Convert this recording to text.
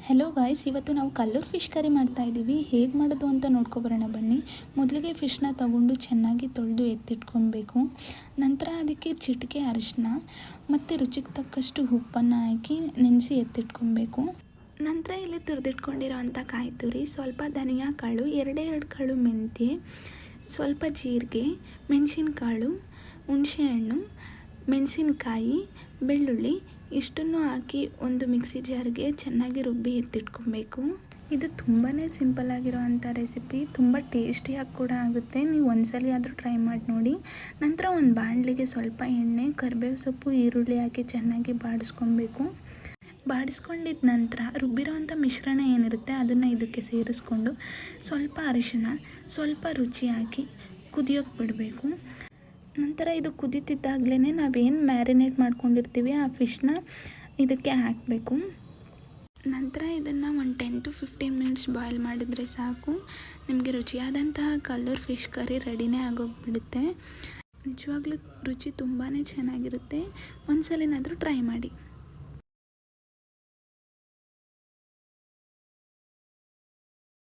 Hello guys, ಇವತ್ತು ನಾವು Kallur fish curry ಮಾಡ್ತಾಯಿದ್ದೀವಿ. ಹೇಗೆ ಮಾಡೋದು ಅಂತ ನೋಡ್ಕೊಬರೋಣ ಬನ್ನಿ. ಮೊದಲಿಗೆ ಫಿಶ್ನ ತಗೊಂಡು ಚೆನ್ನಾಗಿ ತೊಳೆದು ಎತ್ತಿಟ್ಕೊಬೇಕು. ನಂತರ ಅದಕ್ಕೆ ಚಿಟಿಕೆ ಅರಿಶಿನ ಮತ್ತು ರುಚಿಗೆ ತಕ್ಕಷ್ಟು ಉಪ್ಪನ್ನು ಹಾಕಿ ನೆನೆಸಿ ಎತ್ತಿಟ್ಕೊಬೇಕು. ನಂತರ ಇಲ್ಲಿ ತುರಿದಿಟ್ಕೊಂಡಿರೋ ಅಂಥ ಕಾಯಿ ತುರಿ, ಸ್ವಲ್ಪ ಧನಿಯಾ ಕಾಳು, ಎರಡೇ ಕಾಳು ಮೆಂತ್ಯ, ಸ್ವಲ್ಪ ಜೀರಿಗೆ, ಮೆಣಸಿನಕಾಳು, ಹುಣಸೆಹಣ್ಣು, ಮೆಣಸಿನಕಾಯಿ, ಬೆಳ್ಳುಳ್ಳಿ ಇಷ್ಟನ್ನು ಹಾಕಿ ಒಂದು ಮಿಕ್ಸಿ ಜಾರ್ಗೆ ಚೆನ್ನಾಗಿ ರುಬ್ಬಿ ಎತ್ತಿಟ್ಕೊಬೇಕು. ಇದು ತುಂಬಾ ಸಿಂಪಲ್ ಆಗಿರೋ ಅಂಥ ರೆಸಿಪಿ, ತುಂಬ ಟೇಸ್ಟಿಯಾಗಿ ಕೂಡ ಆಗುತ್ತೆ. ನೀವು ಒಂದ್ಸಲ ಆದರೂ ಟ್ರೈ ಮಾಡಿ ನೋಡಿ. ನಂತರ ಒಂದು ಬಾಣಲಿಗೆ ಸ್ವಲ್ಪ ಎಣ್ಣೆ, ಕರಿಬೇವು ಸೊಪ್ಪು, ಈರುಳ್ಳಿ ಹಾಕಿ ಚೆನ್ನಾಗಿ ಬಾಡಿಸ್ಕೊಬೇಕು. ಬಾಡಿಸ್ಕೊಂಡಿದ್ದ ನಂತರ ರುಬ್ಬಿರೋ ಅಂಥ ಮಿಶ್ರಣ ಏನಿರುತ್ತೆ ಅದನ್ನು ಇದಕ್ಕೆ ಸೇರಿಸ್ಕೊಂಡು ಸ್ವಲ್ಪ ಅರಿಶಿಣ, ಸ್ವಲ್ಪ ರುಚಿ ಹಾಕಿ ಕುದಿಯೋಕ್ಕೆ ಬಿಡಬೇಕು. ನಂತರ ಇದು ಕುದೀತಿದ್ದಾಗಲೇ ನಾವೇನು ಮ್ಯಾರಿನೇಟ್ ಮಾಡ್ಕೊಂಡಿರ್ತೀವಿ ಆ ಫಿಶ್ನ ಇದಕ್ಕೆ ಹಾಕಬೇಕು. ನಂತರ ಇದನ್ನು ಒಂದು 10 to 15 ಮಿನಿಟ್ಸ್ ಬಾಯ್ಲ್ ಮಾಡಿದರೆ ಸಾಕು. ನಿಮಗೆ ರುಚಿಯಾದಂತಹ ಕಲ್ಲೂರು ಫಿಶ್ ಕರಿ ರೆಡಿನೇ ಆಗೋಗ್ಬಿಡುತ್ತೆ. ನಿಜವಾಗ್ಲೂ ರುಚಿ ತುಂಬಾ ಚೆನ್ನಾಗಿರುತ್ತೆ. ಒಂದ್ಸಲನಾದರೂ ಟ್ರೈ ಮಾಡಿ.